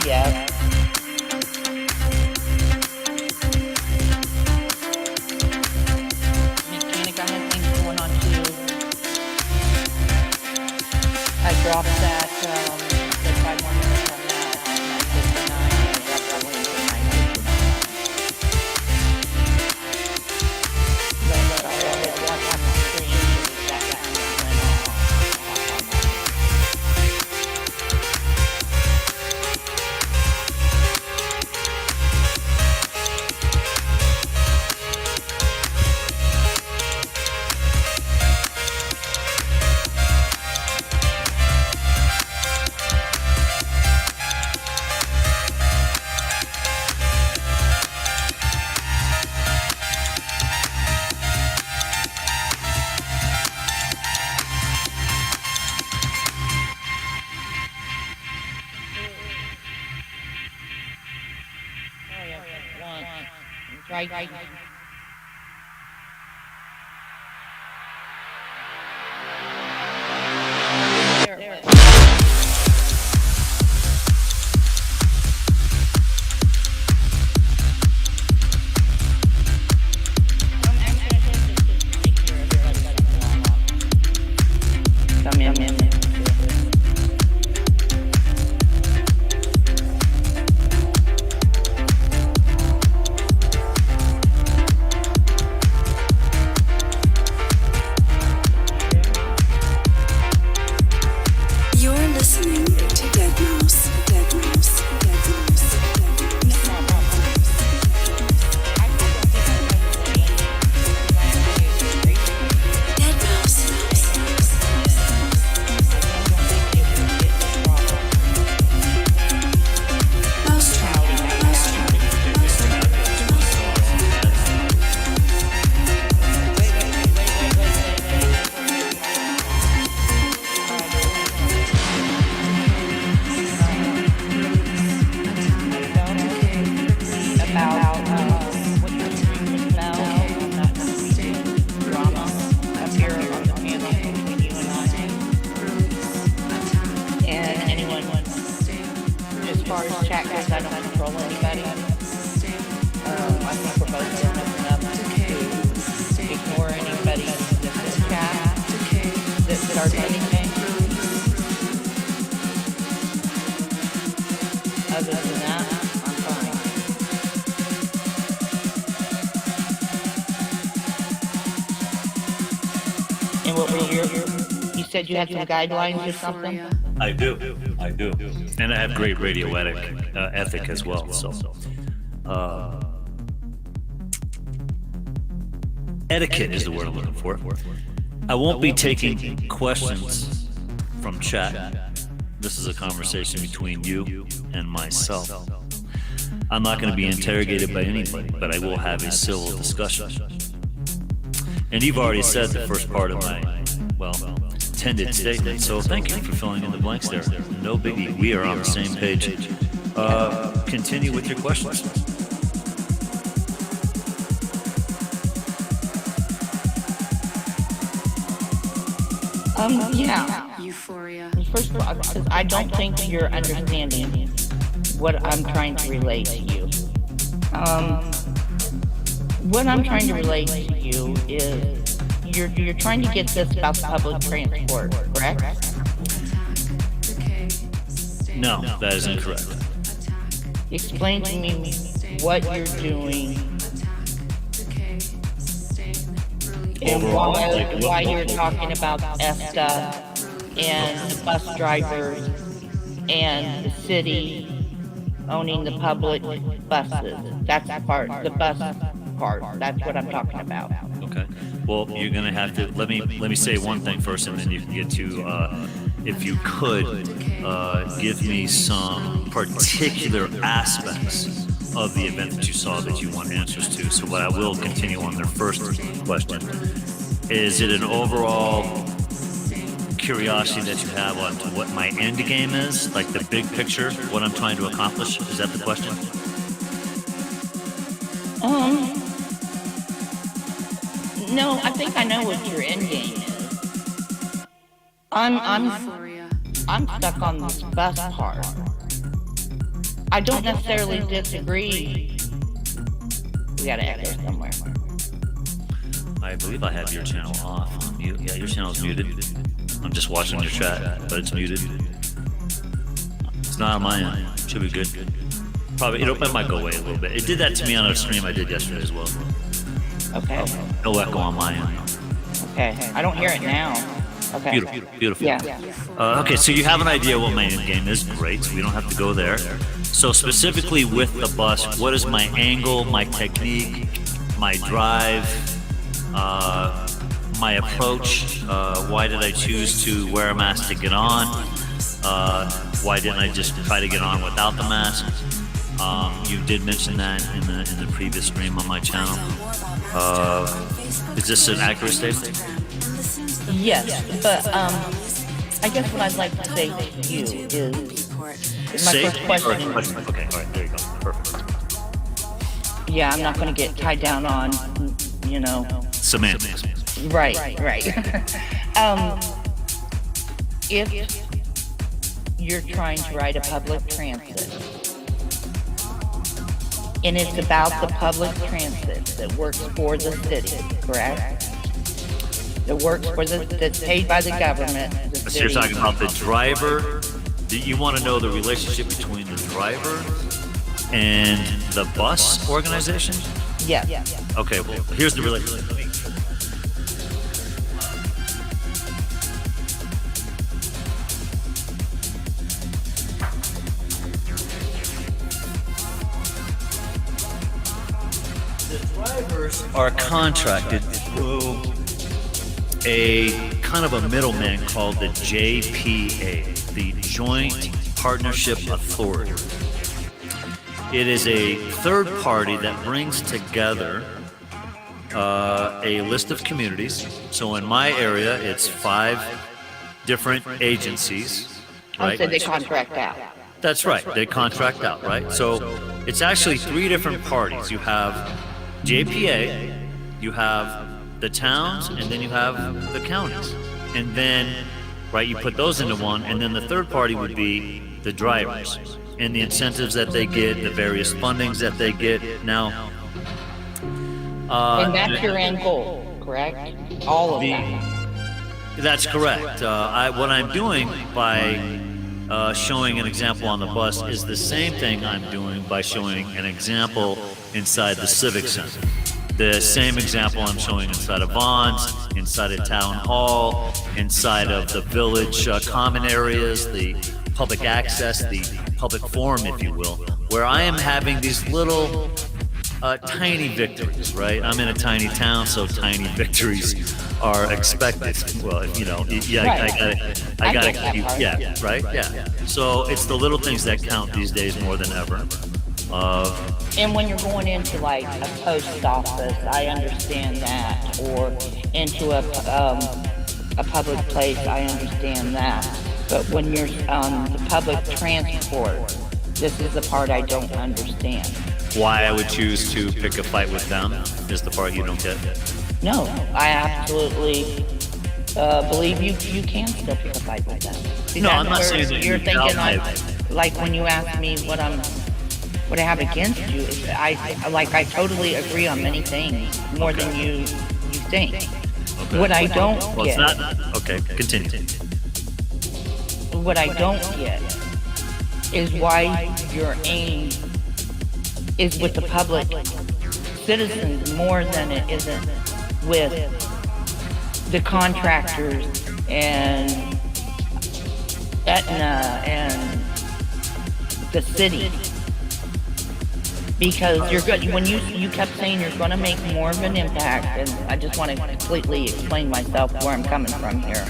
Yes. Mechanic, I have things going on too. I dropped that, the 5 more minutes from now on 9:59. I dropped that link at 9:59. But I always watch on the screen that camera went off. Oh yeah, one. Right. There. Come in. You're listening to Dead Mouse. Dead Mouse. Dead Mouse. Dead Mouse. Mouse trap. Mouse trap. Mouse trap. About what you're dreaming about, not drama up here on the panel between you and I. And anyone, as far as chat goes, I don't control anybody. I think we're both grown up enough to ignore anybody that's in chat that starts anything. Other than that, I'm fine. And what were you said you had some guidelines or something? I do. And I have great radio ethic as well. So, etiquette is the word I'm looking for. I won't be taking questions from chat. This is a conversation between you and myself. I'm not going to be interrogated by anybody, but I will have a civil discussion. And you've already said the first part of my, intended statement, so thank you for filling in the blanks there. No biggie. We are on the same page. Continue with your questions. Yeah. Euphoria. First of all, because I don't think you're understanding what I'm trying to relate to you. What I'm trying to relate to you is you're trying to get this about public transport, correct? No, that is incorrect. Explain to me what you're doing and why you're talking about ESTA and the bus drivers and the city owning the public buses. That's the part, the bus part. That's what I'm talking about. Okay. Well, you're gonna have to let me say one thing first, and then you can get to if you could give me some particular aspects of the event that you saw that you want answers to. So what I will continue on the first question, is it an overall curiosity that you have on what my end game is, like the big picture, what I'm trying to accomplish? Is that the question? No, I think I know what your end game is. I'm stuck on this bus part. I don't necessarily disagree. We got an echo somewhere. I believe I have your channel off on mute. Yeah, your channel's muted. I'm just watching your chat, but it's muted. It's not on my end. Should be good. Probably, it might go away a little bit. It did that to me on a stream I did yesterday as well. Okay. No echo on my end. Okay. I don't hear it now. Okay. Beautiful, beautiful. Yeah. Okay, so you have an idea what my end game is. Great, so we don't have to go there. So specifically with the bus, what is my angle, my technique, my drive, my approach? Why did I choose to wear a mask to get on? Why didn't I just try to get on without the mask? You did mention that in the previous stream on my channel. Is this an accurate statement? Yes, but I guess what I'd like to say to you is my first question. Okay, all right, there you go. Perfect. Yeah, I'm not going to get tied down on, Semantics. Right. If you're trying to ride a public transit, and it's about the public transit that works for the city, correct? That works for that's paid by the government. The So city. you're talking about the driver. You want to know the relationship between the driver and the bus organization? Yes. Okay, well, here's the relationship. The drivers are contracted through a kind of a middleman called the JPA, the Joint Partnership Authority. It is a third party that brings together a list of communities. So in my area, it's 5 different agencies, right? So they contract out. That's right. They contract out, right? So it's actually 3 different parties. You have JPA, you have the towns, and then you have the counties. And then, right, you put those into one, and then the third party would be the drivers and the incentives that they get, the various fundings that they get. Now, And that's your end goal, correct? All of that. That's correct. What I'm doing by showing an example on the bus is the same thing I'm doing by showing an example inside the Civic Center. The same example I'm showing inside of Vaughn's, inside of Town Hall, inside of the village common areas, the public access, the public forum, if you will, where I am having these little tiny victories, right? I'm in a tiny town, so tiny victories are expected. Well, I gotta keep, yeah, right? Yeah. So it's the little things that count these days more than ever. And when you're going into like a post office, I understand that, or into a public place, I understand that. But when you're on the public transport, this is the part I don't understand. Why I would choose to pick a fight with them is the part you don't get. No, I absolutely believe you can still pick a fight with them. See, No, that's I'm not where saying that you're you thinking outright- like when you ask me what I have against you. Is I totally agree on many things more than you think. Okay. What I don't Well, it's get, not. Okay, continue. what I don't get is why your aim is with the public citizens more than it isn't with the contractors and Aetna and the city. Because you're good, when you kept saying you're going to make more of an impact, and I just want to completely explain myself where I'm coming from here.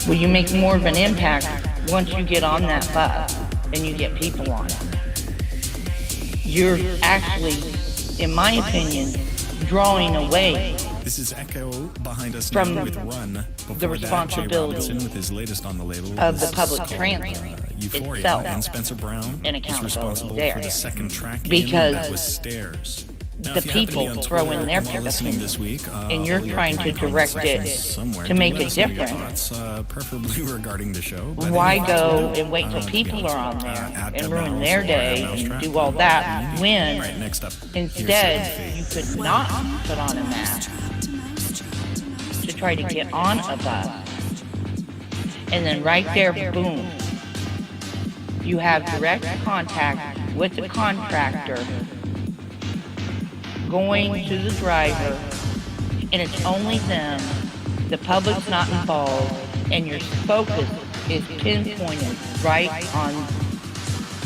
Will you make more of an impact once you get on that bus and you get people on it? You're actually, in my opinion, drawing away This is Echo behind us from now with Run. Before the that, Jay responsibility Robinson with his latest on the label of the is public called, transit Euphoria, itself and Spencer Brown and is accountability responsible there. for the second track Because that was Stairs. Now, the if you happen to be people on throw Twitter in their while listening opinion, this week, and you're all your trying to comments direct it somewhere, to make do it let us know your different. thoughts, preferably regarding the show. But Why anyway, go and wait till to be people honest, are on there at and Dead ruin Mouse their or day at and Mousetrap. do all that when All right, next up. here's instead you Sophie. could not put on a mask to try to get on a bus? And then right there, boom, you have direct contact with the contractor going to the driver, and it's only them. The public's not involved, and your focus is pinpointed right on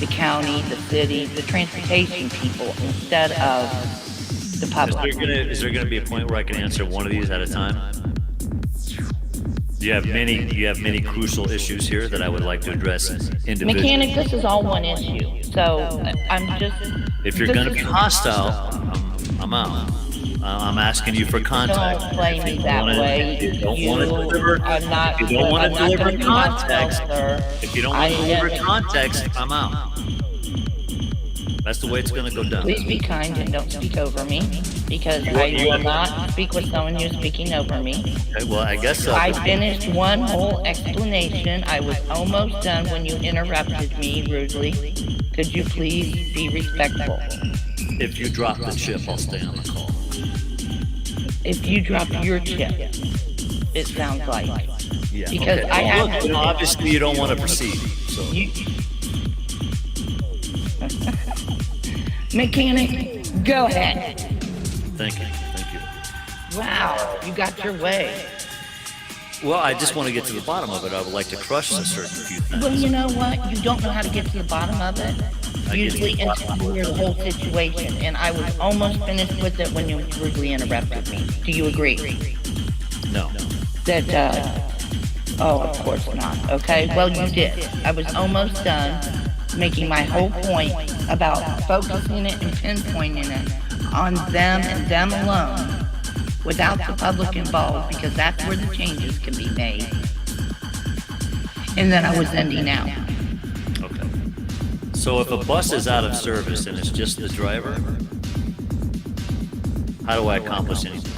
the county, the city, the transportation people instead of the public. Is there gonna be a point where I can answer one of these at a time? You have many crucial issues here that I would like to address individually. Mechanic, this is all one issue. So I'm just. If you're gonna be hostile, I'm out. I'm asking you for context. Don't play me that way. You don't want to deliver. I'm not. If you don't want I'm to not deliver gonna be hostile, context. sir. If you don't want to deliver context, I'm out. That's the way it's gonna go down. Please be kind and don't speak over me, because I will not speak with someone who's speaking over me. Okay, well, I guess I finished one whole explanation. I was almost done when you interrupted me rudely. Could you please be respectful? if you drop the chip, I'll stay on the call. If you drop your chip, it sounds like. Yeah. Because okay. I Well, have look, obviously you don't want to proceed. So. You... Mechanic, go ahead. Thank you. Thank you. Wow, you got your way. Well, I just want to get to the bottom of it. I would like to crush a certain few things. Well, you know what? You don't know how to get to the bottom of it. Usually interfere the whole situation, and I was almost finished with it when you rudely interrupted me. Do you agree? No. That, oh, of course not. Okay, well, you did. I was almost done making my whole point about focusing it and pinpointing it on them and them alone without the public involved, because that's where the changes can be made. And then I was ending now. Okay. So if a bus is out of service and it's just the driver, how do I accomplish anything?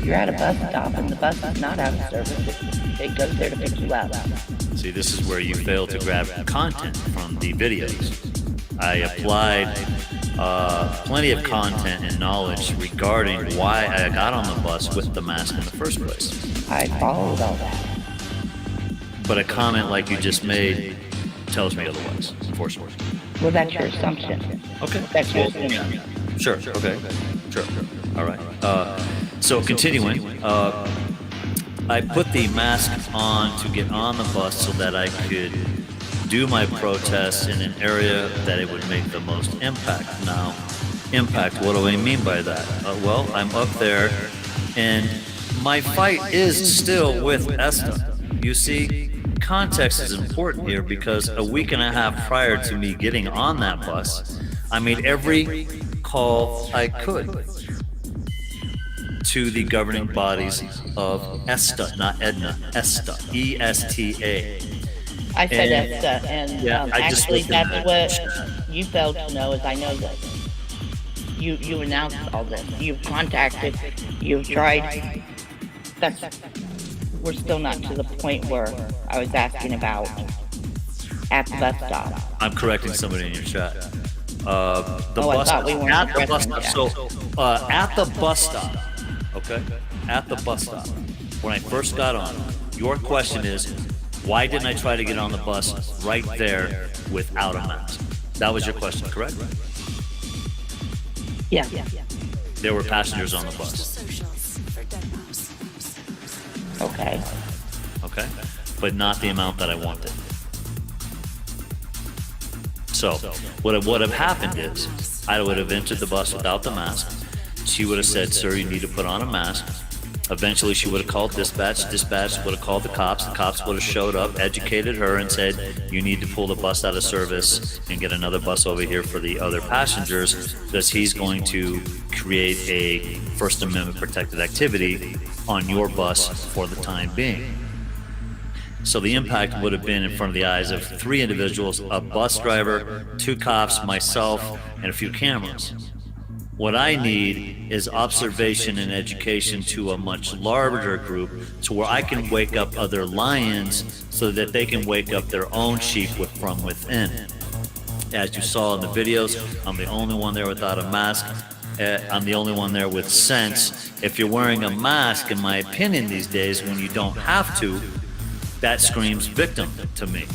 You're at a bus stop and the bus is not out of service. It goes there to pick you up. See, this is where you fail to grab content from the videos. I applied plenty of content and knowledge regarding why I got on the bus with the mask in the first place. I followed all that. But a comment like you just made tells me otherwise, unfortunately. Well, that's your assumption. Okay. That's your assumption. Sure, okay. Sure. All right. So continuing, I put the mask on to get on the bus so that I could do my protests in an area that it would make the most impact. Now, impact, what do I mean by that? Well, I'm up there, and my fight is still with ESTA. You see, context is important here because a week and a half prior to me getting on that bus, I made every call I could to the governing bodies of ESTA, not Edna, ESTA, E-S-T-A. I said ESTA, and Yeah, I just actually looked at that's that. what you failed to know, is I know this. You announced all this. You've contacted, you've tried. We're still not to the point where I was asking about at the bus stop. I'm correcting somebody in your chat. I thought we weren't at the bus addressing stop. that. So, at the bus stop, okay? At the bus stop, when I first got on, your question is, why didn't I try to get on the bus right there without a mask? That was your question, correct? Yeah. There were passengers on the bus, Socials for Dead Mouse. Okay. okay? But not the amount that I wanted. So, what would have happened is, I would have entered the bus without the mask. She would have said, sir, you need to put on a mask. Eventually, she would have called dispatch. Dispatch would have called the cops. The cops would have showed up, educated her, and said, you need to pull the bus out of service and get another bus over here for the other passengers, because he's going to create a First Amendment protected activity on your bus for the time being. So the impact would have been in front of the eyes of 3 individuals, a bus driver, 2 cops, myself, and a few cameras. What I need is observation and education to a much larger group to where I can wake up other lions so that they can wake up their own sheep from within. As you saw in the videos, I'm the only one there without a mask. I'm the only one there with sense. If you're wearing a mask, in my opinion these days, when you don't have to, that screams victim to me.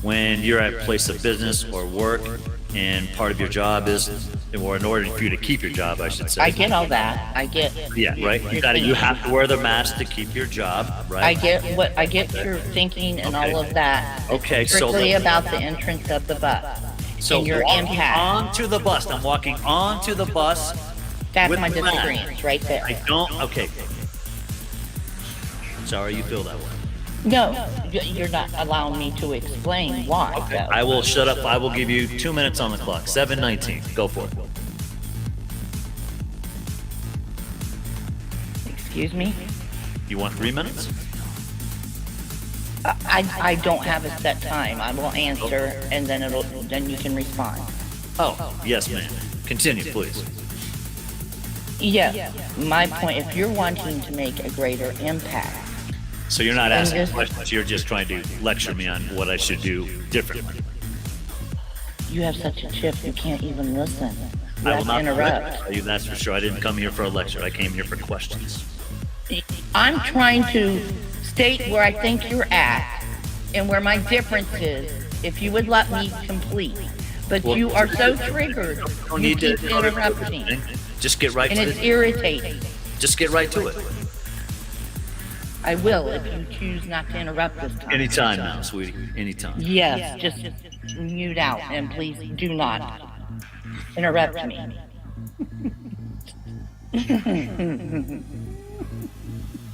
When you're at a place of business or work and part of your job is, or in order for you to keep your job, I should say. I get all that. I get. Yeah, right. You have to wear the mask to keep your job, right? I get your thinking and all of that. Okay, Strictly about the entrance of the bus. So and your walking impact. onto the bus. I'm walking onto the bus. That's with my the mask. disagreement right there. I don't. Okay. Sorry, you feel that way. No, you're not allowing me to explain why. Okay. Though. I will shut up. I will give you 2 minutes on the clock. 7:19. Go for it. Excuse me? You want 3 minutes? I don't have a set time. I will answer and then you can respond. Oh, yes, ma'am. Continue, please. Yeah, my point, if you're wanting to make a greater impact, So you're not asking just- questions. You're just trying to lecture me on what I should do differently. you have such a chip, you can't even listen. You I have will to not interrupt. lecture you, that's for sure. I didn't come here for a lecture. I came here for questions. I'm trying to state where I think you're at and where my difference is, if you would let me complete. But Well, you are so triggered, Don't you need to keep interrupting, Just get right and to it's it. irritating. Just get right to it. I will if you choose not to interrupt this time. Anytime now, sweetie. Anytime. Yes, just mute out and please do not interrupt me.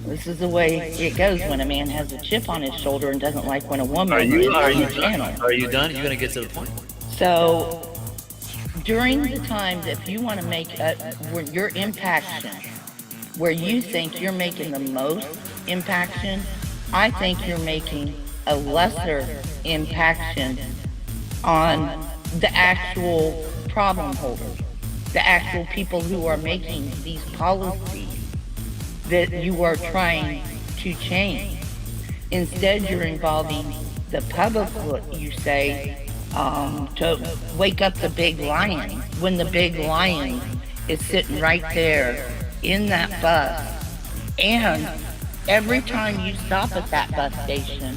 This is the way it goes when a man has a chip on his shoulder and doesn't like when a woman Are you is on the done? channel. Are you done? You're gonna get to the point. So during the times, if you want to make your impaction, where you think you're making the most impaction, I think you're making a lesser impaction on the actual problem holders, the actual people who are making these policies that you are trying to change. Instead, you're involving the public, you say, to wake up the big lion, when the big lion is sitting right there in that bus. And every time you stop at that bus station,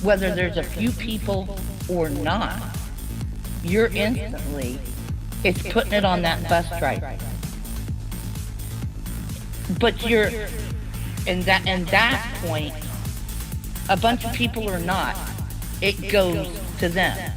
whether there's a few people or not, you're instantly, it's putting it on that bus driver. But you're, in that point, a bunch of people or not, it goes to them.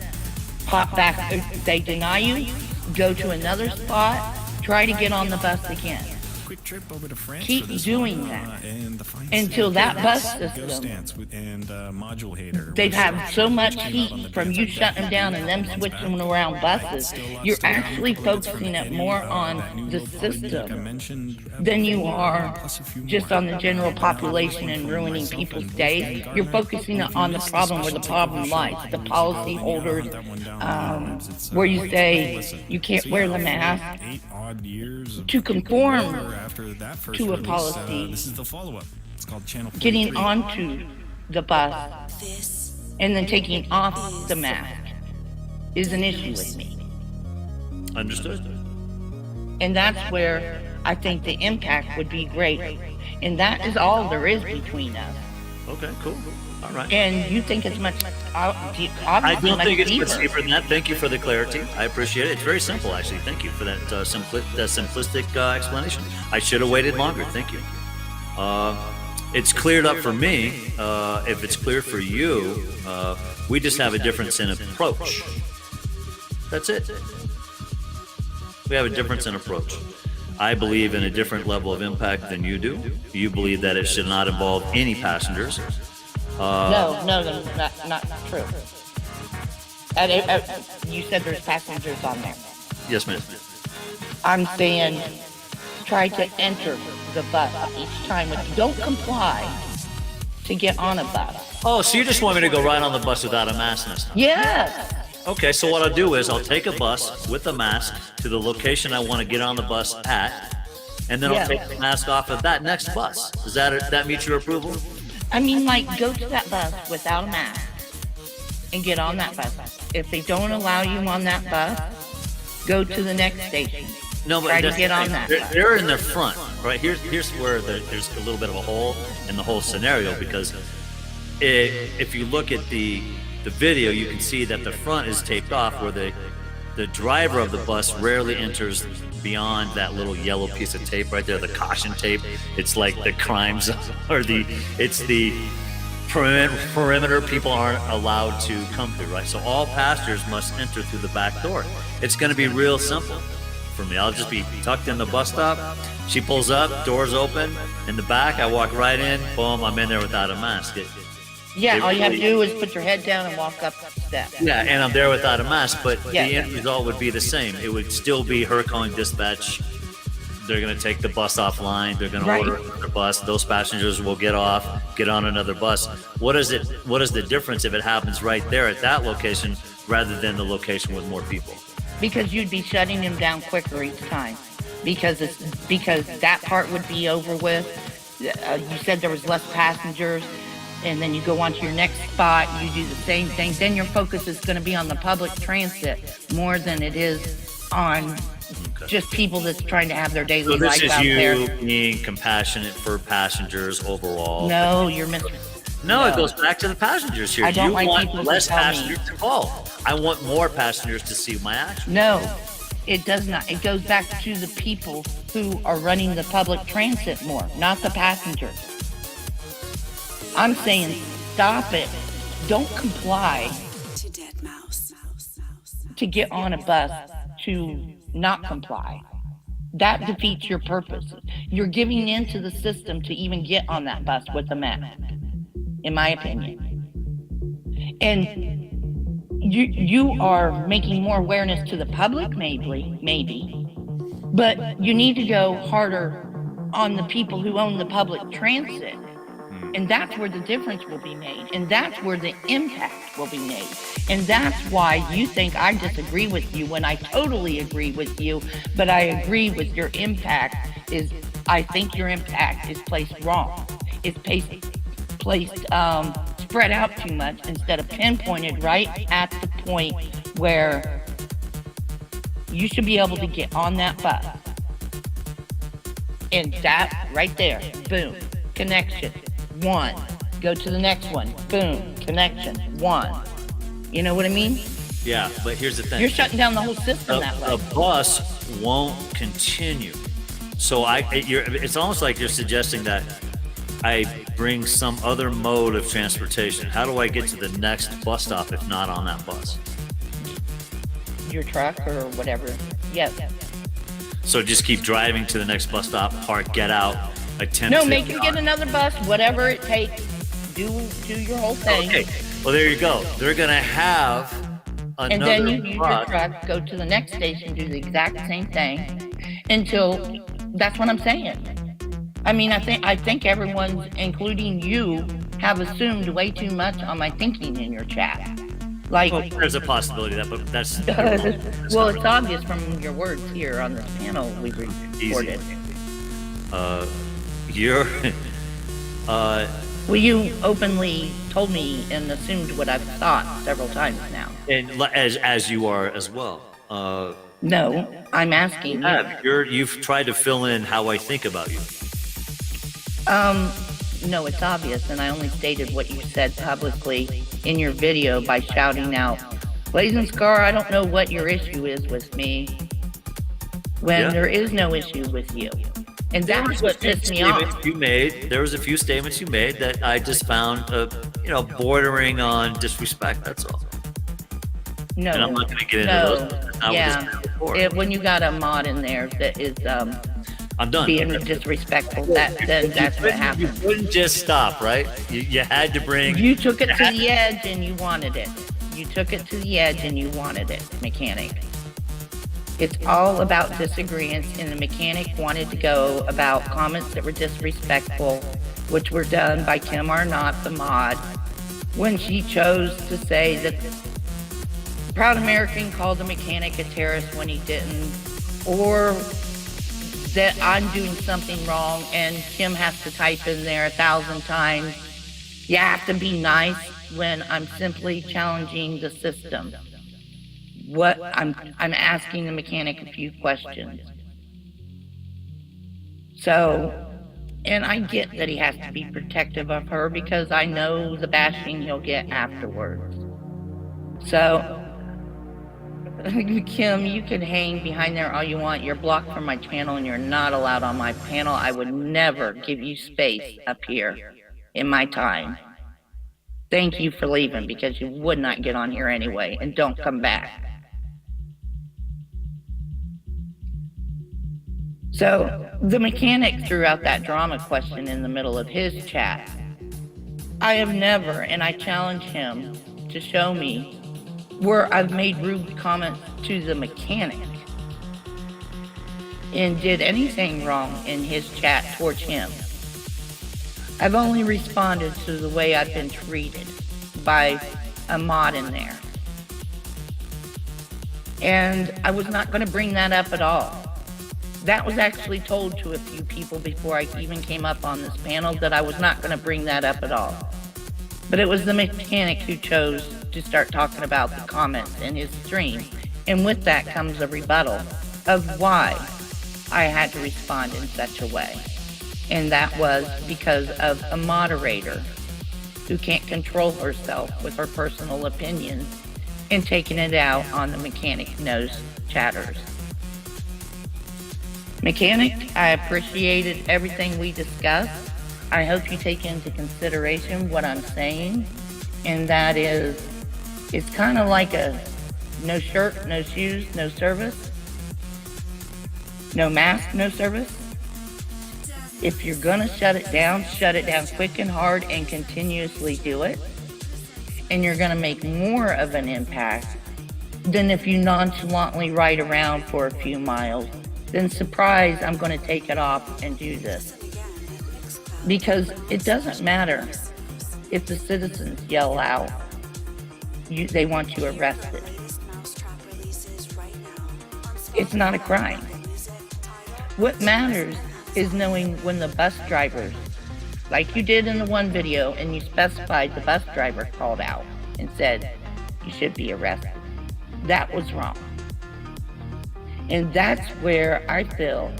Pop back, if they deny you, go to another spot, try to get on the bus again. Quick trip over to France Keep for this doing one, that and the fine until sand. that bus Ghost system, stance and module hater. they've which had so much came out on heat the from you Transit shutting them down and them switching around buses, you're actually focusing it more on the system than you are just on the general population and ruining people's days. You're focusing on the problem where the problem lies, the policy holders, where you say you can't wear the mask to conform to a policy. This is the follow-up. It's called Channel 43. Getting onto the bus This and then taking off the mask is an issue with me. Understood. And that's where I think the impact would be great. And that is all there is between us. Okay, cool. All right. And you think it's much, I obviously don't much think it's deeper. much deeper than that. Thank you for the clarity. I appreciate it. It's very simple, actually. Thank you for that simplistic explanation. I should have waited longer. Thank you. It's cleared up for me. If it's clear for you, we just have a difference in approach. That's it. We have a difference in approach. I believe in a different level of impact than you do. You believe that it should not involve any passengers. No, not true. You said there's passengers on there. Yes, ma'am. I'm saying try to enter the bus each time. If you don't comply, to get on a bus. Oh, so you just want me to go right on the bus without a mask next time? Yes. Okay, so what I'll do is I'll take a bus with a mask to the location I want to get on the bus at, and then I'll Yeah. take the mask off of that next bus. Does that meet your approval? I mean, like, go to that bus without a mask and get on that bus. If they don't allow you on that bus, go to the next station. No, but Try to that's get the on thing. that They're, bus. they're in the front, right? Here's where there's a little bit of a hole in the whole scenario, because if you look at the video, you can see that the front is taped off, where the driver of the bus rarely enters beyond that little yellow piece of tape right there, the caution tape. It's like the crime zone, or the perimeter people aren't allowed to come through, right? So all passengers must enter through the back door. It's going to be real simple for me. I'll just be tucked in the bus stop. She pulls up, doors open. In the back, I walk right in. Boom, I'm in there without a mask. Yeah, all you have to do is put your head down and walk up the steps. Yeah, and I'm there without a mask, but Yeah. the end result would be the same. It would still be her calling dispatch. They're going to take the bus offline. They're going to Right. order another bus. Those passengers will get off, get on another bus. What is the difference if it happens right there at that location rather than the location with more people? Because you'd be shutting them down quicker each time. Because that part would be over with. You said there was less passengers, and then you go on to your next spot, you do the same thing. Then your focus is going to be on the public transit more than it is on just people that's trying to have their daily So this life is out you there. being compassionate for passengers overall. No, you're missing. No, it goes back to the passengers here. I don't You like want people to less tell me. passengers involved. I want more passengers to see my action. No, it does not. It goes back to the people who are running the public transit more, not the passengers. I'm saying stop it. Don't comply To dead mouse. to get on a bus to not comply. That defeats your purpose. You're giving in to the system to even get on that bus with a mask, in my opinion. And you are making more awareness to the public, maybe, but you need to go harder on the people who own the public transit. And that's where the difference will be made. And that's where the impact will be made. And that's why you think I disagree with you when I totally agree with you. But I agree with your impact I think your impact is placed wrong. It's placed spread out too much instead of pinpointed right at the point where you should be able to get on that bus. And that right there, boom, connection. One, go to the next one, boom, connection, one. You know what I mean? Yeah, but here's the thing. You're shutting down the whole system that A way. bus won't continue. So it's almost like you're suggesting that I bring some other mode of transportation. How do I get to the next bus stop if not on that bus? Your truck or whatever. Yes. So just keep driving to the next bus stop, park, get out, attempt No, to make him get another bus, whatever it takes. Do your whole thing. Okay, well there you go. They're gonna have another And then you use your bus. truck, go to the next station, do the exact same thing until, that's what I'm saying. I mean, I think everyone, including you, have assumed way too much on my thinking in your chat. Like, Well, there's a possibility of that, but that's well, it's obvious from your words here on this panel we recorded. You're Well, you openly told me and assumed what I've thought several times now. and as you are as well. No, I'm asking you. You've tried to fill in how I think about you. No, it's obvious, and I only stated what you said publicly in your video by shouting out, Blazing Scar, I don't know what your issue is with me, when Yeah. there is no issue with you. And that's what pissed me off. There was a few statements you made that I just found, bordering on disrespect. That's all. No, And I'm not gonna get into no, those. That's not what yeah. this is for. When you got a mod in there that is I'm done. being disrespectful, then that's what You happened. couldn't just stop, right? You had to bring. You took it to the edge and you wanted it. You took it to the edge and you wanted it, mechanic. It's all about disagreements, and the mechanic wanted to go about comments that were disrespectful which were done by Kim Arnott, the mod, when she chose to say that Proud American called the mechanic a terrorist when he didn't, or that I'm doing something wrong, and Kim has to type in there 1,000 times, you have to be nice, when I'm simply challenging the system. I'm asking the mechanic a few questions. So, and I get that he has to be protective of her because I know the bashing he'll get afterwards. So, Kim, you can hang behind there all you want. You're blocked from my channel and you're not allowed on my panel. I would never give you space up here in my time. Thank you for leaving because you would not get on here anyway, and don't come back. So the mechanic threw out that drama question in the middle of his chat. I have never, and I challenge him to show me where I've made rude comments to the mechanic and did anything wrong in his chat towards him. I've only responded to the way I've been treated by a mod in there. And I was not going to bring that up at all. That was actually told to a few people before I even came up on this panel, that I was not going to bring that up at all. But it was the mechanic who chose to start talking about the comments in his stream. And with that comes a rebuttal of why I had to respond in such a way. And that was because of a moderator who can't control herself with her personal opinions and taking it out on the mechanic nose chatters. Mechanic, I appreciated everything we discussed. I hope you take into consideration what I'm saying, and that is, it's kind of like a no shirt, no shoes, no service, no mask, no service. If you're gonna shut it down quick and hard and continuously do it. And you're gonna make more of an impact than if you nonchalantly ride around for a few miles. Then surprise, I'm gonna take it off and do this. Because it doesn't matter if the citizens yell out, they want you arrested. It's not a crime. What matters is knowing when the bus drivers, like you did in the one video, and you specified the bus driver called out and said you should be arrested. That was wrong. And that's where I feel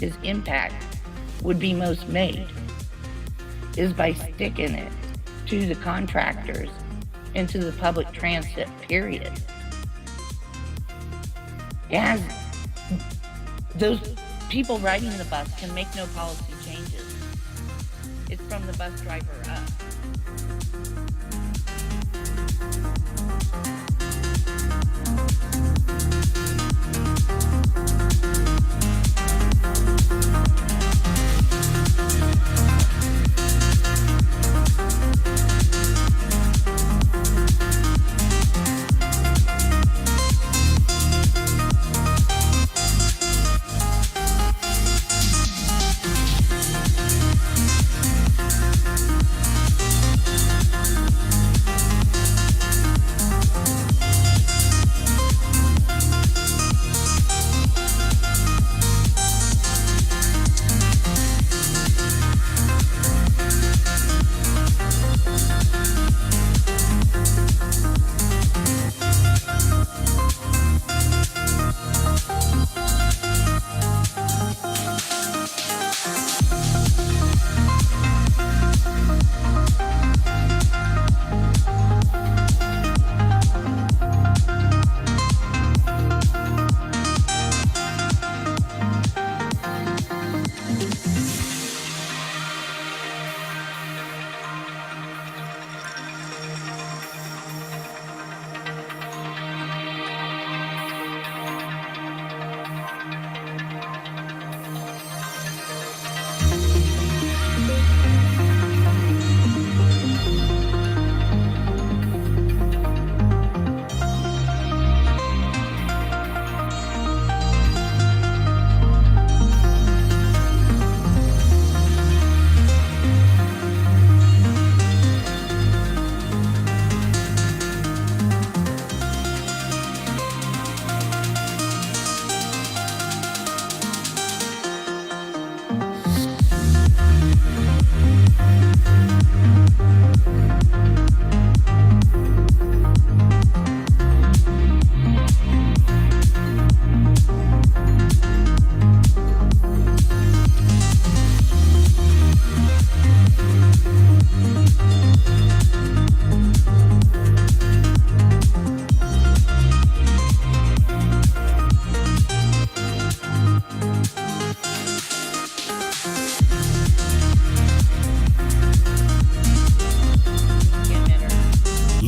his impact would be most made, is by sticking it to the contractors and to the public transit, period. As those people riding the bus can make no policy changes. It's from the bus driver up.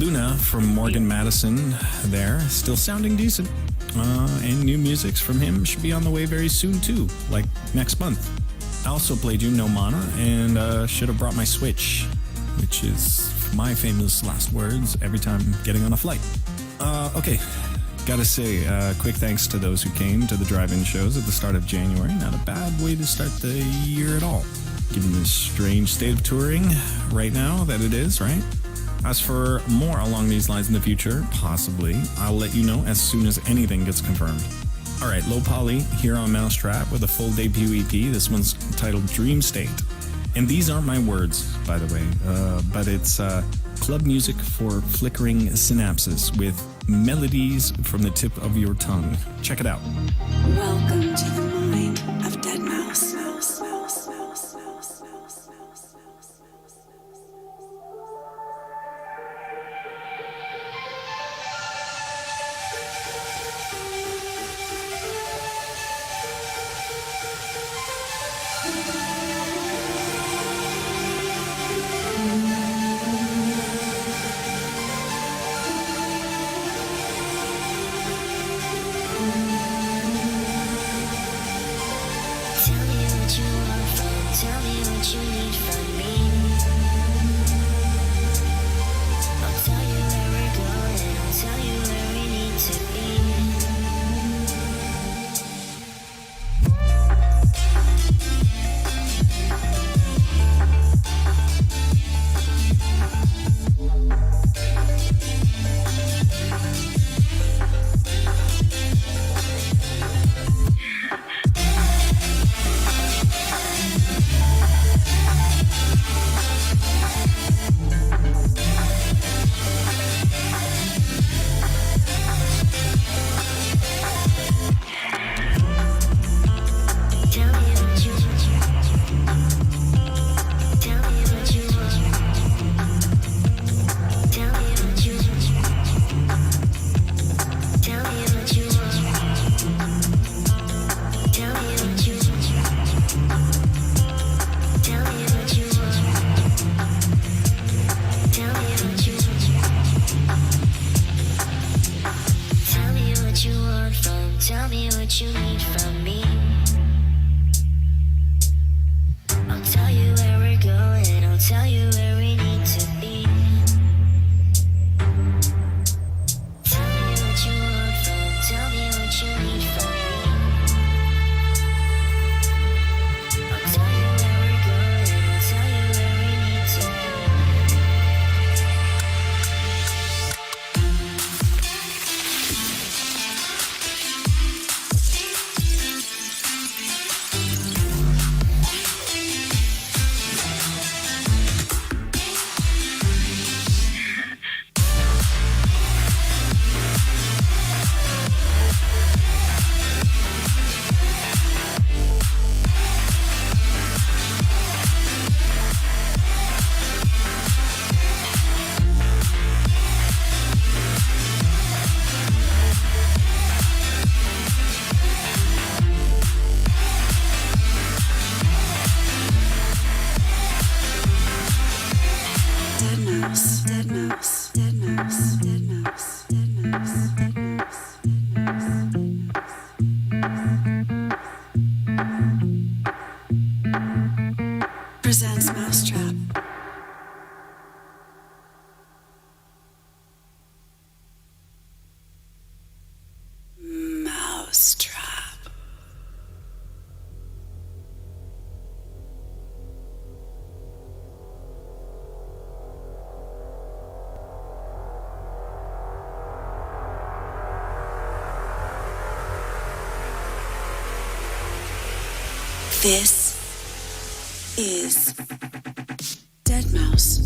Luna from Morgan Madison there, still sounding decent. And new music's from him should be on the way very soon too, like next month. I also played you No Mana and should have brought my Switch, which is my famous last words every time getting on a flight. Okay, gotta say, quick thanks to those who came to the drive-in shows at the start of January. Not a bad way to start the year at all, given this strange state of touring right now that it is, right? As for more along these lines in the future, possibly, I'll let you know as soon as anything gets confirmed. All right, Low Poly here on Mousetrap with a full debut EP. This one's titled Dream State. And these aren't my words, by the way, but it's club music for flickering synapses with melodies from the tip of your tongue. Check it out. Welcome to the mind of Dead Mouse. Presents Mousetrap. Mousetrap. This is Dead Mouse.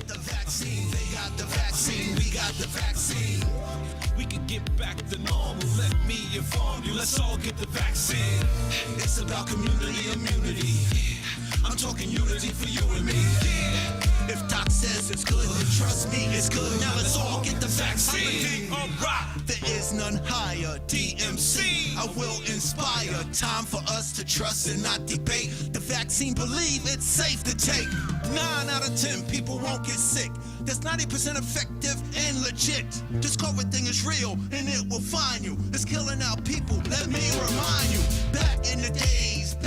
got the vaccine, they got the vaccine, we got the vaccine. We can get back to normal, let me inform you, let's all get the vaccine. It's about community immunity. I'm talking unity for you and me. Yeah. If Doc says it's good, then trust me, it's good. Now let's all get the vaccine. Alright. There is none higher. DMC, I will inspire. Time for us to trust and not debate. The vaccine, believe it's safe to take. 9 out of 10 people won't get sick. That's 90% effective and legit. This COVID thing is real and it will find you. It's killing our people. Let me remind you. Back in the days,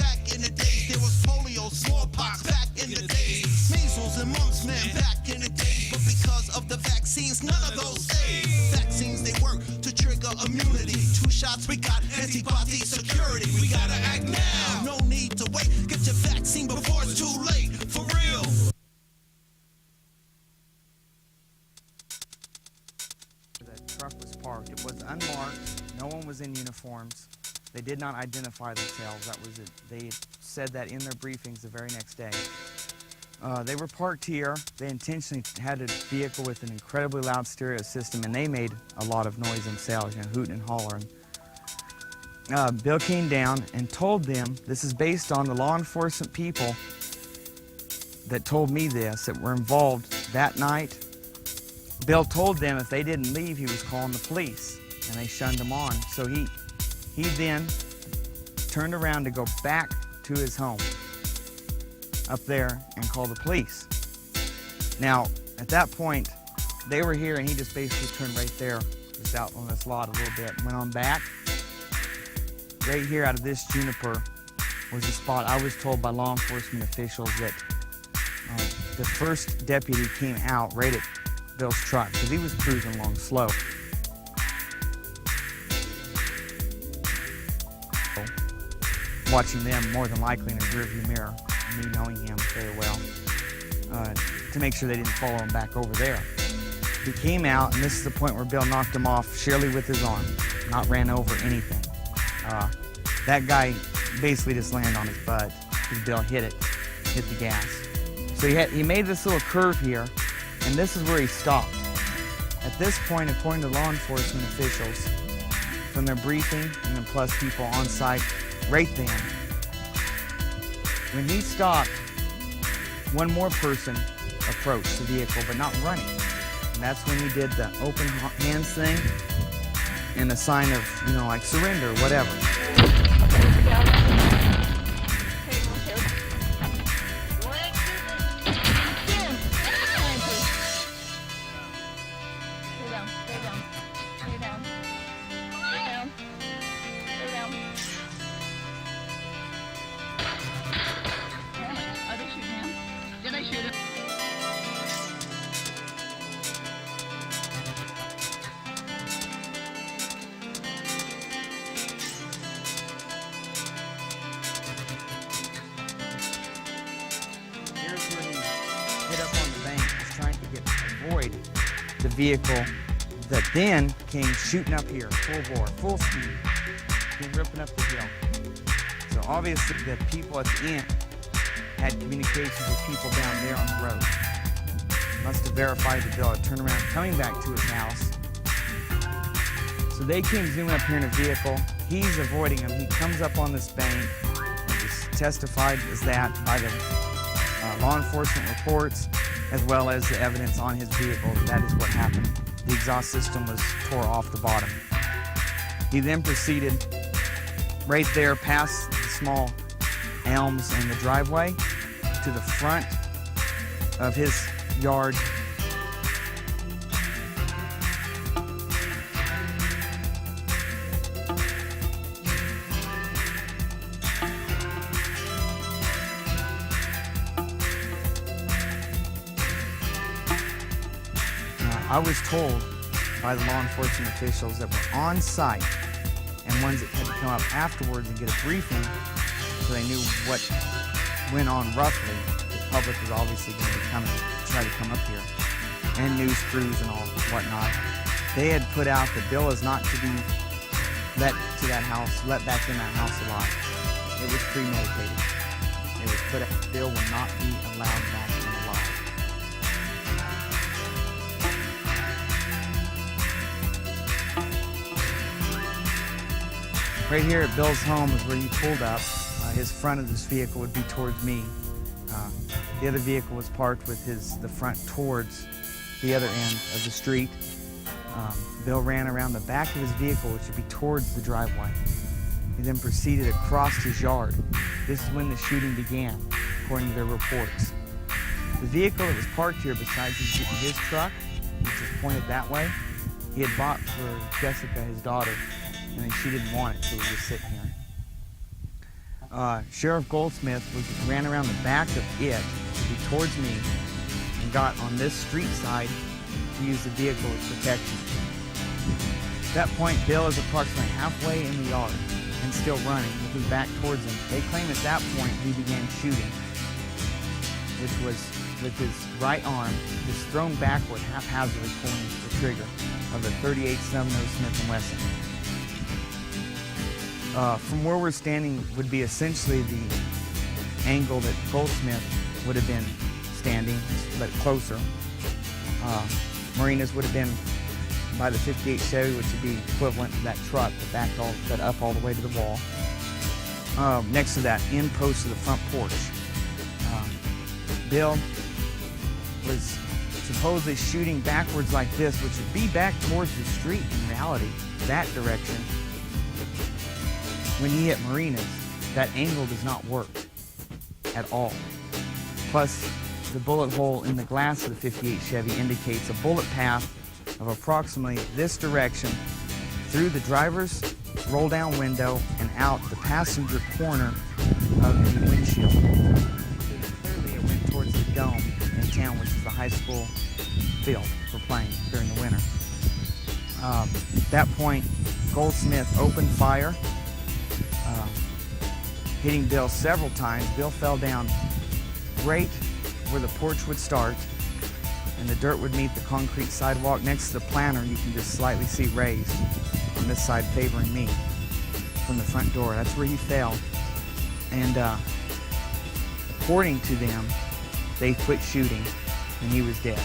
there was polio, smallpox. Back in the days, measles and mumps, man. Back in the days, but because of the vaccines, none of those saved. Vaccines, they work to trigger immunity. 2 shots, we got antibody security. We gotta act now. No need to wait. Get your vaccine before it's too late. For real. The truck was parked. It was unmarked. No one was in uniforms. They did not identify themselves. That was it. They said that in their briefings the very next day. They were parked here. They intentionally had a vehicle with an incredibly loud stereo system, and they made a lot of noise themselves, hooting and hollering. Bill came down and told them, this is based on the law enforcement people that told me this, that were involved that night. Bill told them if they didn't leave, he was calling the police, and they shunned him on. So he then turned around to go back to his home up there and call the police. Now, at that point, they were here and he just basically turned right there, just out on this lot a little bit, and went on back. Right here out of this juniper was the spot I was told by law enforcement officials that the first deputy came out right at Bill's truck because he was cruising along slow. Watching them more than likely in a rearview mirror, me knowing him very well, to make sure they didn't follow him back over there. He came out, and this is the point where Bill knocked him off, surely with his arm, not ran over anything. That guy basically just landed on his butt because Bill hit the gas. So he made this little curve here, and this is where he stopped. At this point, according to law enforcement officials, from their briefing and then plus people on site right then, when he stopped, one more person approached the vehicle, but not running. And that's when he did the open hands thing and a sign of, like surrender, whatever. The vehicle that then came shooting up here, full bore, full speed, came ripping up the hill. So obviously the people at the end had communications with people down there on the road. Must have verified that Bill had turned around coming back to his house. So they came zooming up here in a vehicle. He's avoiding them. He comes up on this bank. It's testified as that by the law enforcement reports, as well as the evidence on his vehicle. That is what happened. The exhaust system was tore off the bottom. He then proceeded right there past the small elms in the driveway to the front of his yard. I was told by the law enforcement officials that were on site and ones that had to come up afterwards and get a briefing so they knew what went on roughly. The public was obviously going to be coming to try to come up here, and news crews and all whatnot. They had put out that Bill is not to be let back in that house alive. It was premeditated. It was put out, Bill will not be allowed back in alive. Right here at Bill's home is where he pulled up. His front of this vehicle would be towards me. The other vehicle was parked with the front towards the other end of the street. Bill ran around the back of his vehicle, which would be towards the driveway. He then proceeded across his yard. This is when the shooting began, according to their reports. The vehicle that was parked here besides his truck, which is pointed that way, he had bought for Jessica, his daughter, and then she didn't want it, so it was just sitting here. Sheriff Goldsmith ran around the back of it to be towards me and got on this street side to use the vehicle as protection. At that point, Bill is approximately halfway in the yard and still running with his back towards him. They claim at that point he began shooting, which was with his right arm just thrown backward, haphazardly pulling the trigger of the .38 7.0 Smith & Wesson. From where we're standing would be essentially the angle that Goldsmith would have been standing, but closer. Marina's would have been by the 58 Chevy, which would be equivalent to that truck that up all the way to the wall. Next to that end post of the front porch. Bill was supposedly shooting backwards like this, which would be back towards the street in reality, that direction. When he hit Marina's, that angle does not work at all. Plus, the bullet hole in the glass of the 58 Chevy indicates a bullet path of approximately this direction through the driver's roll-down window and out the passenger corner of the windshield. Clearly, it went towards the dome in town, which is the high school field for playing during the winter. At that point, Goldsmith opened fire, hitting Bill several times. Bill fell down right where the porch would start, and the dirt would meet the concrete sidewalk next to the planter. You can just slightly see raised on this side favoring me from the front door. That's where he fell. And according to them, they quit shooting and he was dead.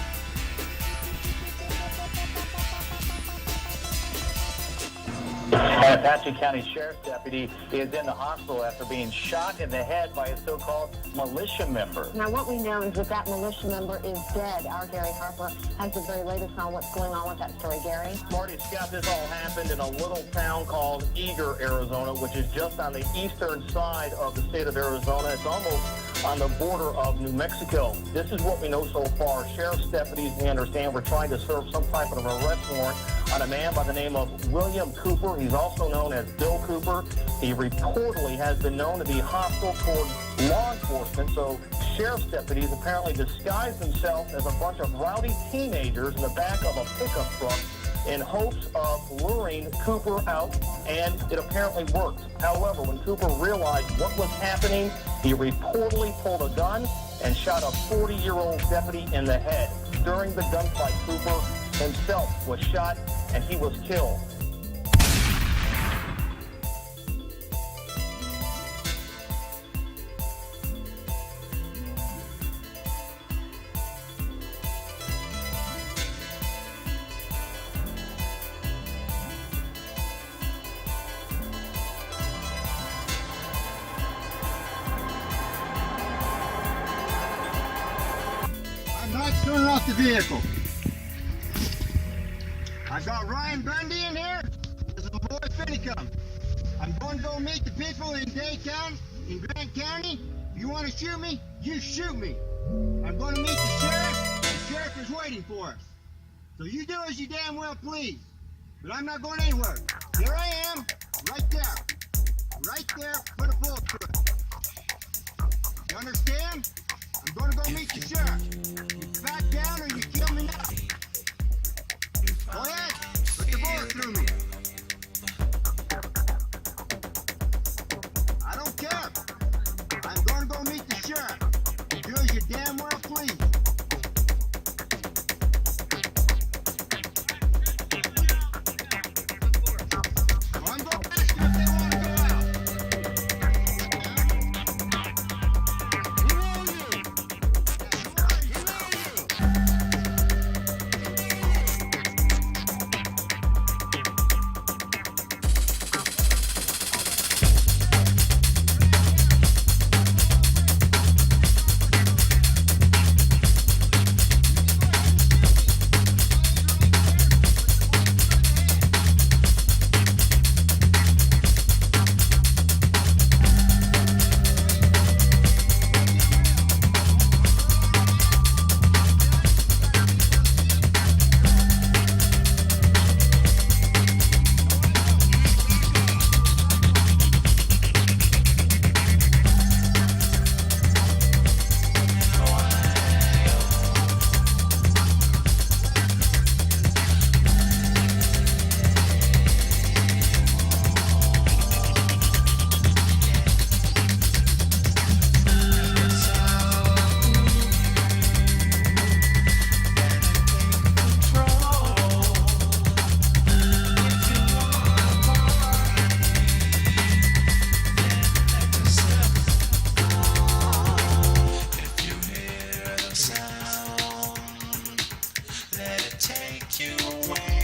An Apache County Sheriff's deputy is in the hospital after being shot in the head by a so-called militia member. Now, what we know is that militia member is dead. Our Gary Harper has the very latest on what's going on with that story. Gary? Marty Scott, this all happened in a little town called Eager, Arizona, which is just on the eastern side of the state of Arizona. It's almost on the border of New Mexico. This is what we know so far. Sheriff's deputies, we understand, were trying to serve some type of arrest warrant on a man by the name of William Cooper. He's also known as Bill Cooper. He reportedly has been known to be hostile toward law enforcement, so sheriff's deputies apparently disguised themselves as a bunch of rowdy teenagers in the back of a pickup truck in hopes of luring Cooper out, and it apparently worked. However, when Cooper realized what was happening, he reportedly pulled a gun and shot a 40-year-old deputy in the head. During the gunfight, Cooper himself was shot and he was killed. I'm not turning off the vehicle. I've got Ryan Bundy in here. This is my boy Finicum. I'm going to go meet the people in Daytown, in Grant County. If you want to shoot me, you shoot me. I'm going to meet the sheriff. The sheriff is waiting for us. So you do as you damn well please. But I'm not going anywhere. Here I am, right there. Right there, put a bullet through it. You understand? I'm going to go meet the sheriff. You back down or you kill me now. Go ahead, put the bullet through me. I don't care. I'm going to go meet the sheriff. You do as you damn well please. Well, I'm going to ask you if they want to go out. Who are you? Who are you? let it take you away.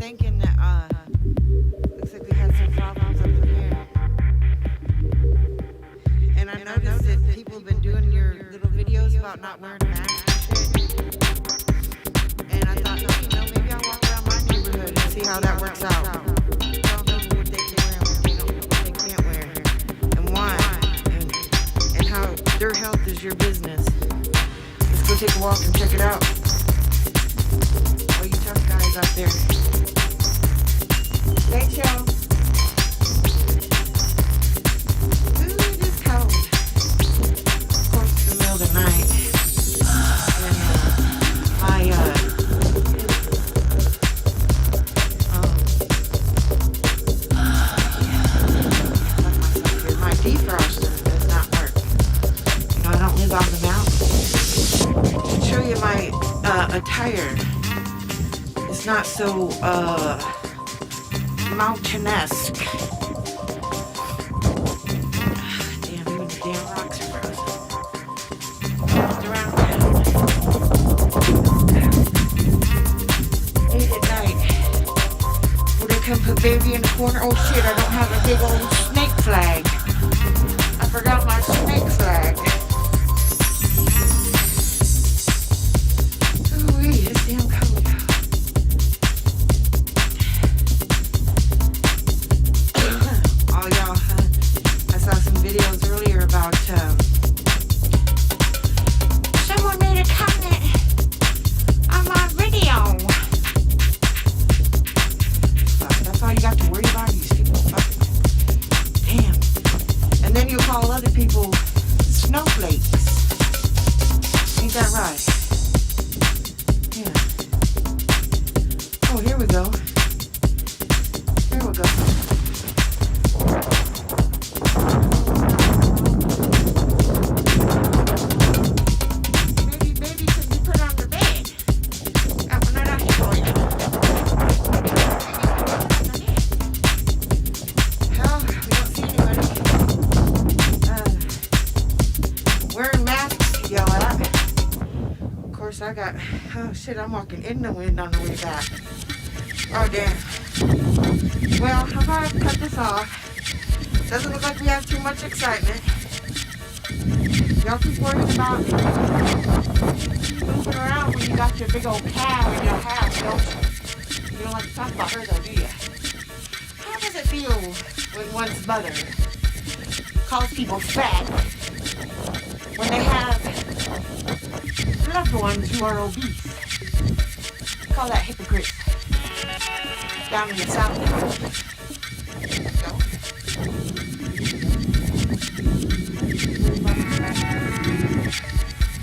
thinking that, looks like we had some problems up here. And I noticed that people have been doing your little videos about not wearing masks and shit. And I thought, maybe I'll walk around my neighborhood and see how that works out. Tell people what they can wear and what they can't wear. And why. And how their health is your business. Let's go take a walk and check it out. All you tough guys out there. Thanks, y'all. Ooh, it is cold. Of course, it's the middle of the night. And my defroster does not work. I don't live out in the mountains. To show you my attire, it's not so mountain-esque. Damn, even the damn rocks are frozen. Walked around town. 8 at night. Will they come put baby in the corner? Oh shit, I don't have a big old snake flag. I forgot my snake flag. Ooh, it's damn cold out. Oh, y'all, I saw some videos earlier about, someone made a comment on my video. That's all you got to worry about, these people fucking. Damn. And then you call other people snowflakes. Ain't that right? Yeah. Oh, here we go. Here we go. Baby could be put on the bed. That one right out here for you. Hell, we don't see anybody. Wearing masks, yell at. Of course, I got, oh shit, I'm walking in the wind on the way back. Oh, damn. Well, I'm gonna cut this off. Doesn't look like we have too much excitement. Y'all keep worrying about moving around when you got your big old cow in your house, don't you? You don't like to talk about her though, do you? How does it feel when one's mother calls people fat when they have loved ones who are obese? Call that hypocrite. Down in the south.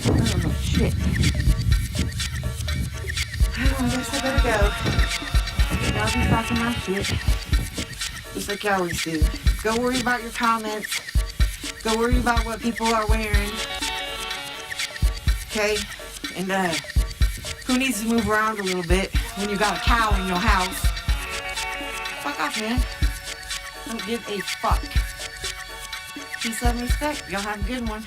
Oh, shit. I guess I better go. I'll be talking my shit. Just like you always do. Go worry about your comments. Go worry about what people are wearing. Okay? And, who needs to move around a little bit when you got a cow in your house? Fuck off, man. Don't give a fuck. Peace, love, and respect. Y'all have a good one.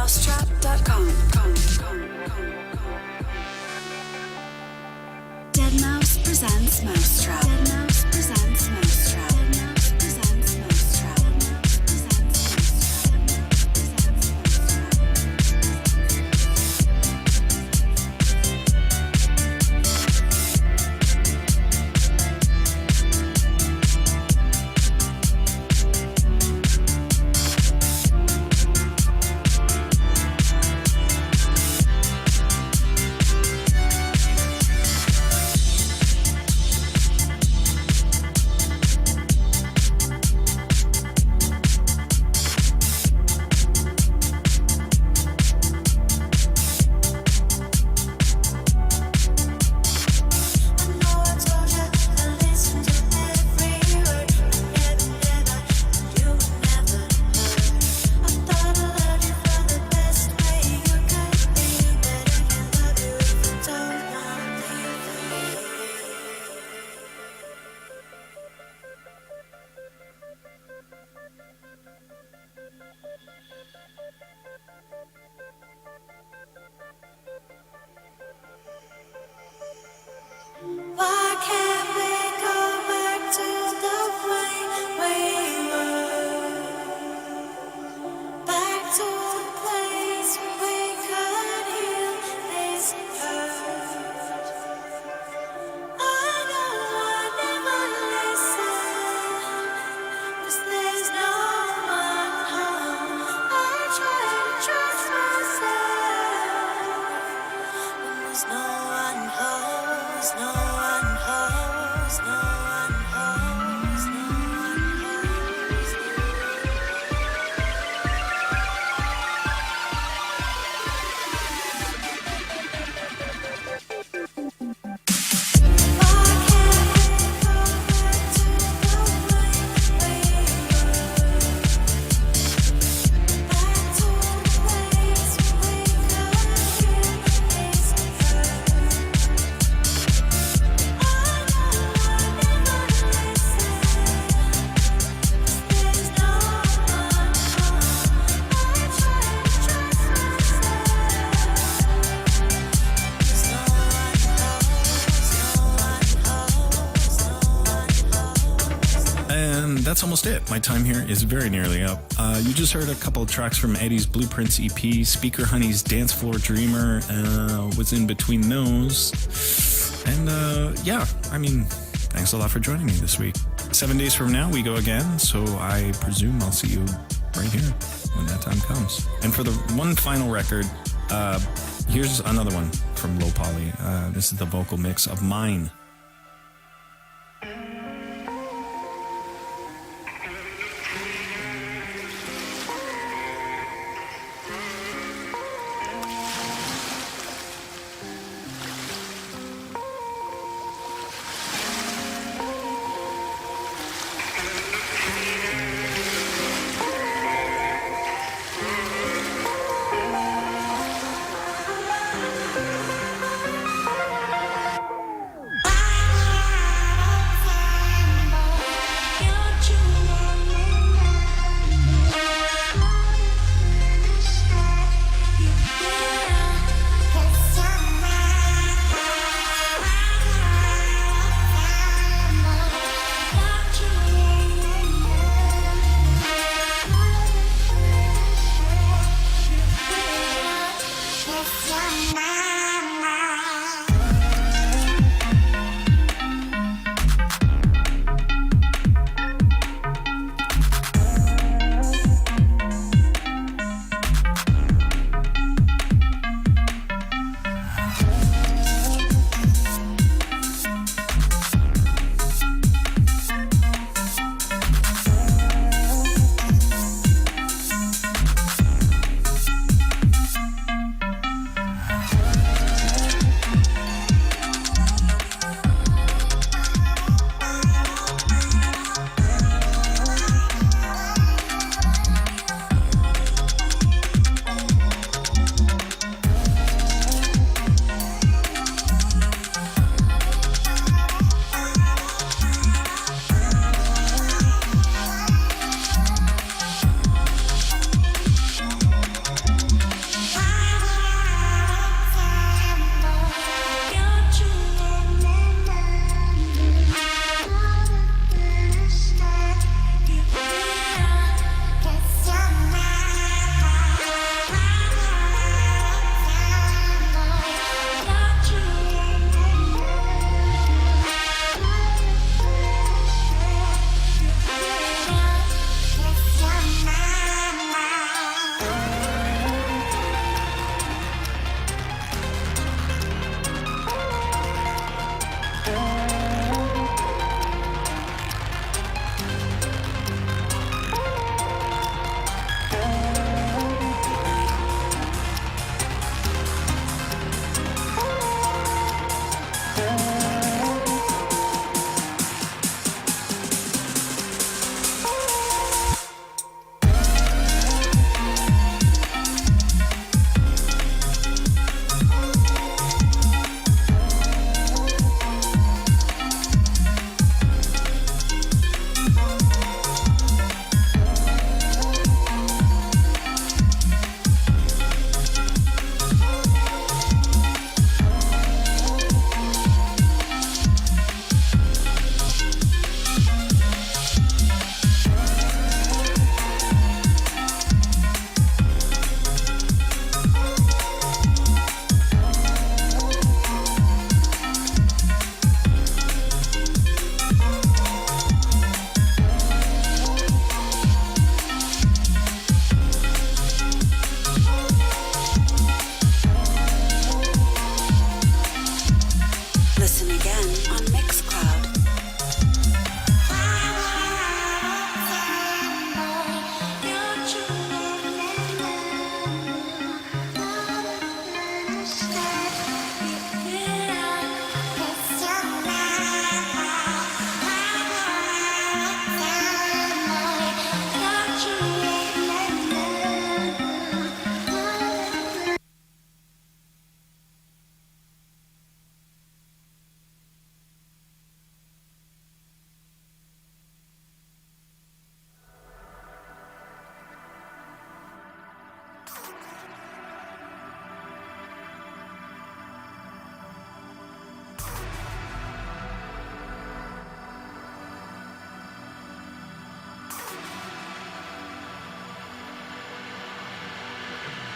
Mousetrap.com. almost it. My time here is very nearly up. You just heard a couple of tracks from Eddie's Blueprints EP. Speaker Honey's Dance Floor Dreamer was in between those. And yeah, I mean, thanks a lot for joining me this week. 7 days from now, we go again, so I presume I'll see you right here when that time comes. And for the one final record, here's another one from Low Poly. This is the vocal mix of Mine. I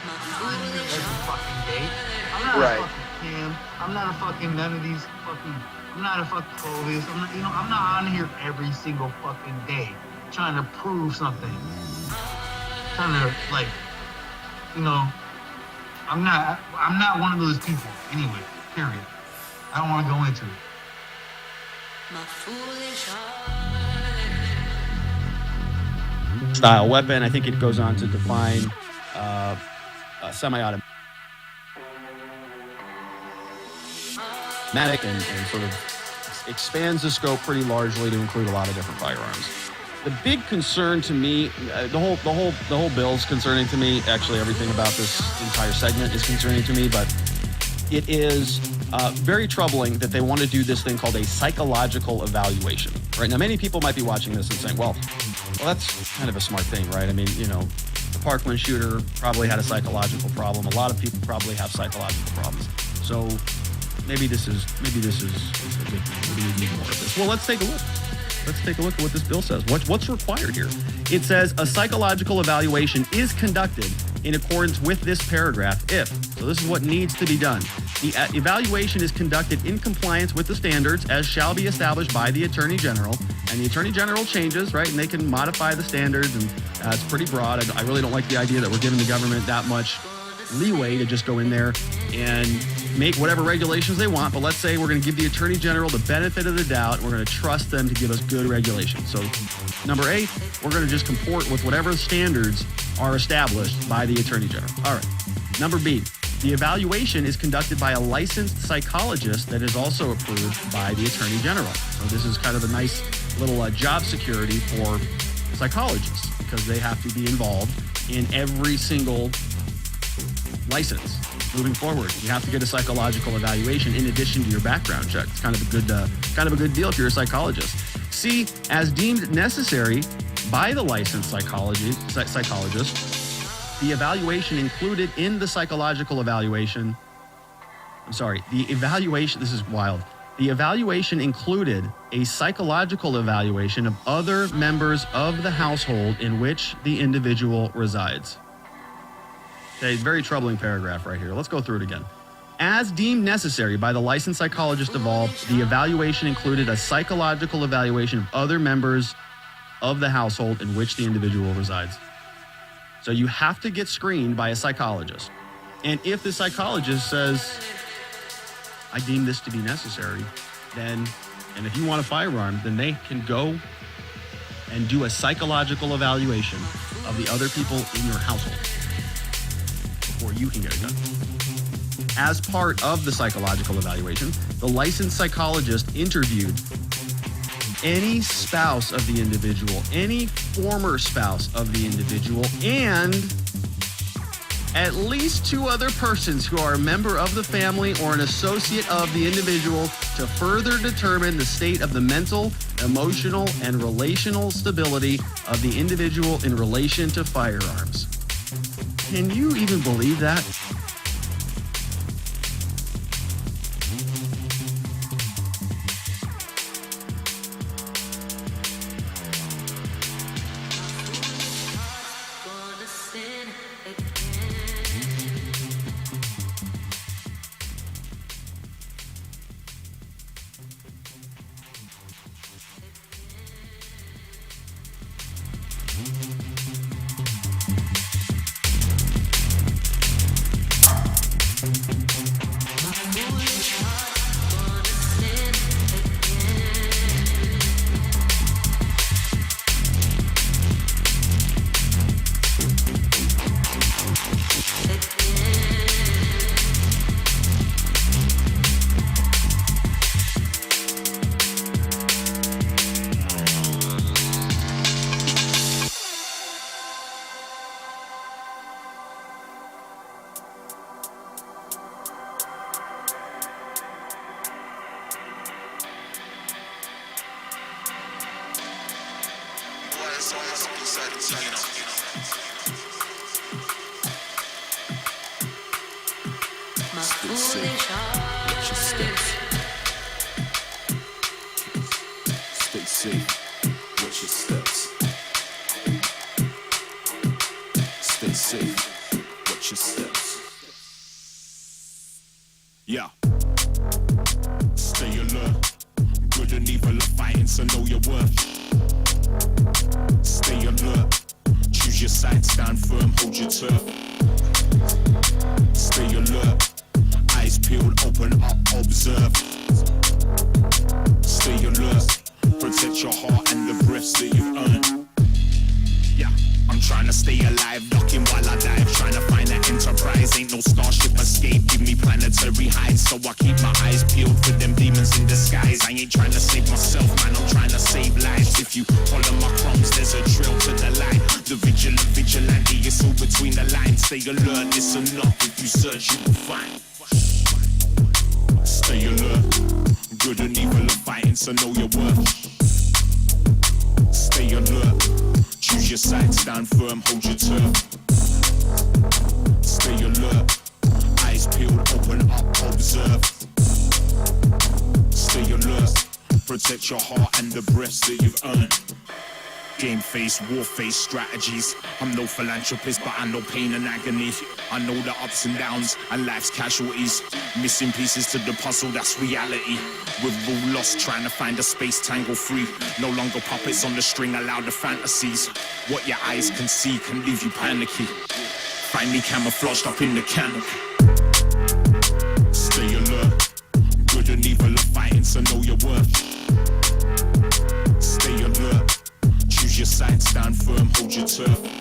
every fucking day. I'm not Right. a fucking Cam. I'm not a fucking none of these fucking. I'm not a fucking Clovis. I'm not. I'm not on here every single fucking day trying to prove something. Trying to like, I'm not one of those people. Anyway, period. I don't want to go into it. Style weapon. I think it goes on to define a semi-automatic and sort of expands the scope pretty largely to include a lot of different firearms. The big concern to me, the whole bill's concerning to me. Actually, everything about this entire segment is concerning to me, but it is very troubling that they want to do this thing called a psychological evaluation. Right now, many people might be watching this and saying, well, that's kind of a smart thing, right? I mean, the Parkland shooter probably had a psychological problem. A lot of people probably have psychological problems. So maybe this is a good thing. Maybe we need more of this. Well, let's take a look. Let's take a look at what this bill says. What's required here? It says a psychological evaluation is conducted in accordance with this paragraph if, so this is what needs to be done. The evaluation is conducted in compliance with the standards as shall be established by the Attorney General. And the Attorney General changes, right? And they can modify the standards, and it's pretty broad. I really don't like the idea that we're giving the government that much leeway to just go in there and make whatever regulations they want. But let's say we're going to give the Attorney General the benefit of the doubt. We're going to trust them to give us good regulations. So number 8, we're going to just comport with whatever standards are established by the Attorney General. All right. Number B, the evaluation is conducted by a licensed psychologist that is also approved by the Attorney General. So this is kind of a nice little job security for psychologists because they have to be involved in every single license. Moving forward, you have to get a psychological evaluation in addition to your background check. It's kind of a good deal if you're a psychologist. C, as deemed necessary by the licensed psychologist, the evaluation included in the psychological evaluation. This is wild. The evaluation included a psychological evaluation of other members of the household in which the individual resides. Okay, very troubling paragraph right here. Let's go through it again. As deemed necessary by the licensed psychologist involved, the evaluation included a psychological evaluation of other members of the household in which the individual resides. So you have to get screened by a psychologist. And if the psychologist says, I deem this to be necessary, and if you want a firearm, then they can go and do a psychological evaluation of the other people in your household before you can get it done. As part of the psychological evaluation, the licensed psychologist interviewed any spouse of the individual, any former spouse of the individual, and at least 2 other persons who are a member of the family or an associate of the individual to further determine the state of the mental, emotional, and relational stability of the individual in relation to firearms. Can you even believe that? watch your steps. Yeah. Stay alert. Good and evil are fighting, so know your worth. Stay alert. Choose your side, stand firm, hold your turf. Stay alert. Eyes peeled, open up, observe. Stay alert. Protect your heart and the breaths that you've earned. Yeah, I'm trying to stay alive, ducking while I dive. Trying to find that enterprise, ain't no starship escape. Give me planetary heights, so I keep my eyes peeled for them demons in disguise. I ain't trying to save myself, man, I'm trying to save lives. If you follow my crumbs, there's a trail to the light. The vigilant vigilante, it's all between the lines. Stay alert, listen up, if you search you will find. Stay alert, good and evil are fighting, so know your worth. Stay alert, choose your side, stand firm, hold your turf. Stay alert, eyes peeled, open up, observe. Stay alert, protect your heart and the breaths that you've earned. Game face, war face strategies. I'm no philanthropist, but I know pain and agony. I know the ups and downs and life's casualties. Missing pieces to the puzzle, that's reality. We're all lost, trying to find a space tangle free. No longer puppets on the string, allow the fantasies. What your eyes can see can leave you panicky. Find me camouflaged up in the canopy. Stay alert. Good and evil are fighting, so know your worth. Stay alert. Choose your side, stand firm, hold your turf.